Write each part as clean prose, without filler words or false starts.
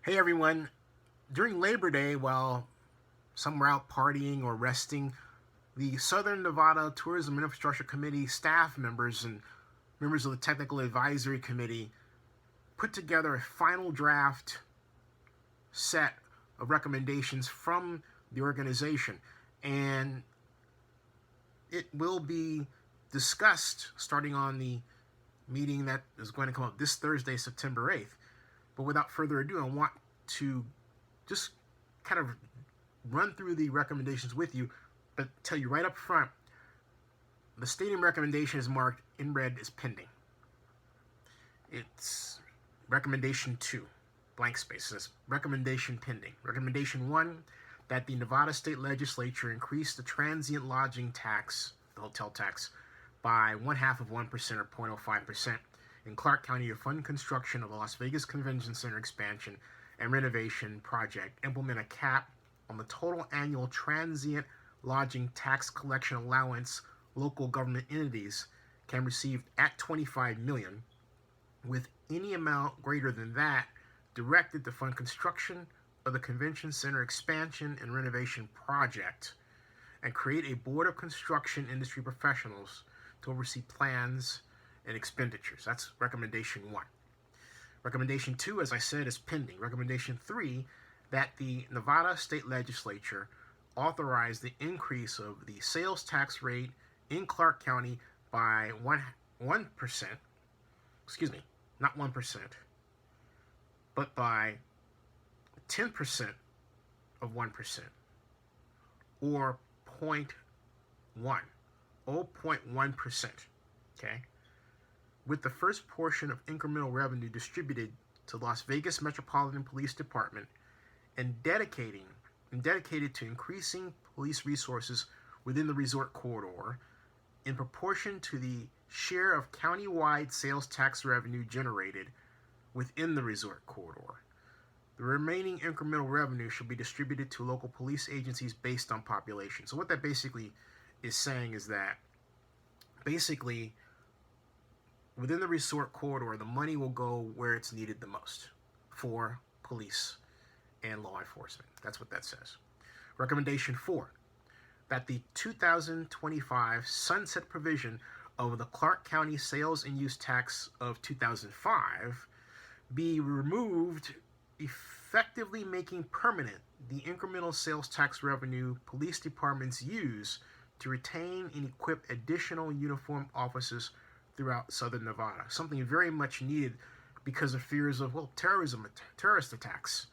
Hey everyone, during Labor Day, while some were out partying or resting, the Southern Nevada Tourism and Infrastructure Committee staff members and members of the Technical Advisory Committee put together a final draft set of recommendations from the organization. And it will be discussed starting on the meeting that is going to come up this Thursday, September 8th. But without further ado, I want to just kind of run through the recommendations with you, but tell you right up front, the stadium recommendation is marked in red as pending. It's recommendation 2, blank space, says recommendation pending. Recommendation 1, that the Nevada State Legislature increase the transient lodging tax, the hotel tax, by 1/2% or 0.05% in Clark County to fund construction of the Las Vegas Convention Center expansion and renovation project, implement a cap on the total annual transient lodging tax collection allowance local government entities can receive at $25 million, with any amount greater than that directed to fund construction of the convention center expansion and renovation project, and create a board of construction industry professionals to oversee plans and expenditures. That's recommendation 1. Recommendation 2, as I said, is pending. Recommendation 3, that the Nevada State Legislature authorize the increase of the sales tax rate in Clark County by 1%, excuse me, not 1%, but by 10% of 1%, or 0.1%, okay? With the first portion of incremental revenue distributed to Las Vegas Metropolitan Police Department and dedicated to increasing police resources within the resort corridor in proportion to the share of county-wide sales tax revenue generated within the resort corridor. The remaining incremental revenue shall be distributed to local police agencies based on population. So what that basically is saying is that basically within the resort corridor, the money will go where it's needed the most for police and law enforcement. That's what that says. Recommendation 4, that the 2025 sunset provision of the Clark County sales and use tax of 2005 be removed, effectively making permanent the incremental sales tax revenue police departments use to retain and equip additional uniformed officers throughout Southern Nevada. Something very much needed because of fears of, terrorist attacks.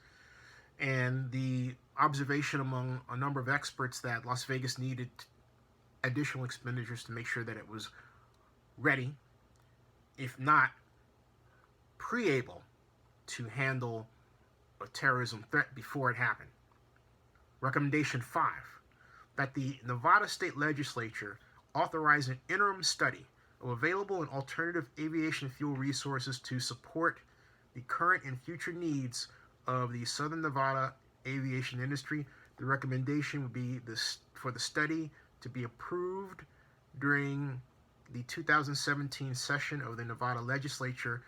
And the observation among a number of experts that Las Vegas needed additional expenditures to make sure that it was ready, if not pre-able, to handle a terrorism threat before it happened. Recommendation 5, that the Nevada State Legislature authorize an interim study of available and alternative aviation fuel resources to support the current and future needs of the Southern Nevada aviation industry. The recommendation would be for the study to be approved during the 2017 session of the Nevada Legislature,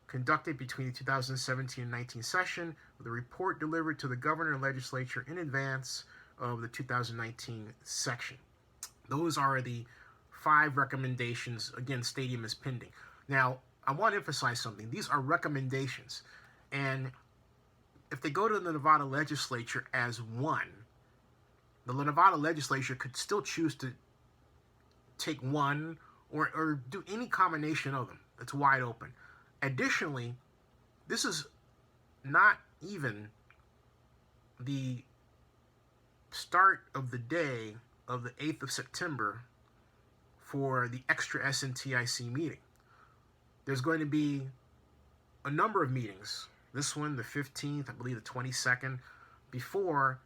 conducted between the 2017 and 19 session, with a report delivered to the governor and legislature in advance of the 2019 section. Those are the 5 recommendations. Again, stadium is pending. Now, I want to emphasize something. These are recommendations. And if they go to the Nevada Legislature as one, the Nevada Legislature could still choose to take one or do any combination of them. It's wide open. Additionally, this is not even the start of the day of the 8th of September for the extra SNTIC meeting. There's going to be a number of meetings, this one, the 15th, I believe the 22nd, before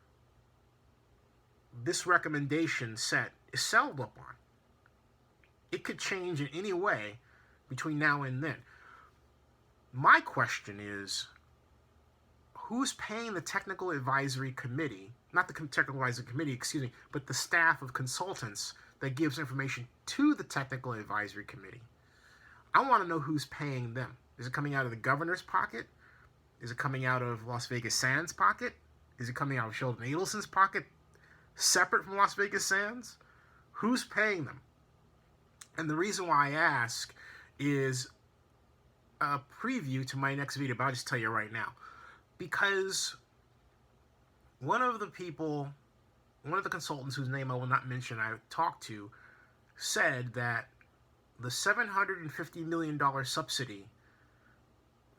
this recommendation set is settled upon. It could change in any way between now and then. My question is, who's paying the Technical Advisory Committee, not the Technical Advisory Committee, excuse me, but the staff of consultants that gives information to the Technical Advisory Committee? I want to know who's paying them. Is it coming out of the governor's pocket? Is it coming out of Las Vegas Sands' pocket? Is it coming out of Sheldon Adelson's pocket, separate from Las Vegas Sands? Who's paying them? And the reason why I ask is a preview to my next video, but I'll just tell you right now. Because one of the consultants whose name I will not mention I talked to, said that the $750 million subsidy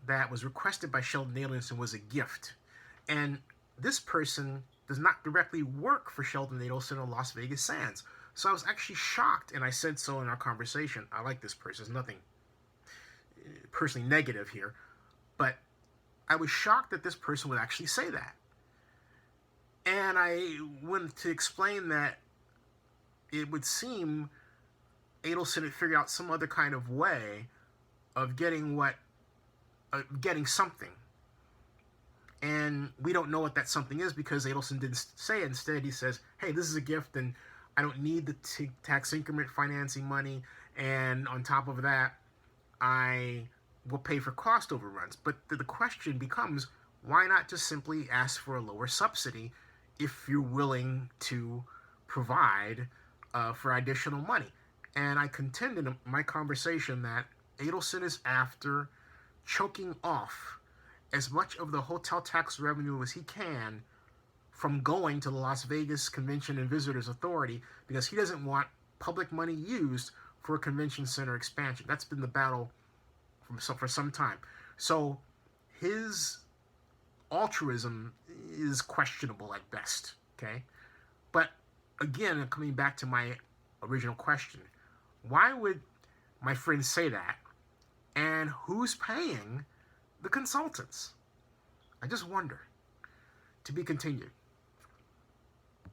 that was requested by Sheldon Adelson was a gift. And this person does not directly work for Sheldon Adelson or Las Vegas Sands. So I was actually shocked, and I said so in our conversation. I like this person. There's nothing personally negative here. But I was shocked that this person would actually say that. And I wanted to explain that it would seem Adelson had figured out some other kind of way of getting something. And we don't know what that something is because Adelson didn't say it. Instead, he says, hey, this is a gift and I don't need the tax increment financing money. And on top of that, I will pay for cost overruns. But the question becomes, why not just simply ask for a lower subsidy if you're willing to provide for additional money? And I contended in my conversation that Adelson is after choking off as much of the hotel tax revenue as he can from going to the Las Vegas Convention and Visitors Authority because he doesn't want public money used for a convention center expansion. That's been the battle for some time. So his altruism is questionable at best, okay? But again, coming back to my original question, why would my friend say that? And who's paying the consultants? I just wonder. To be continued.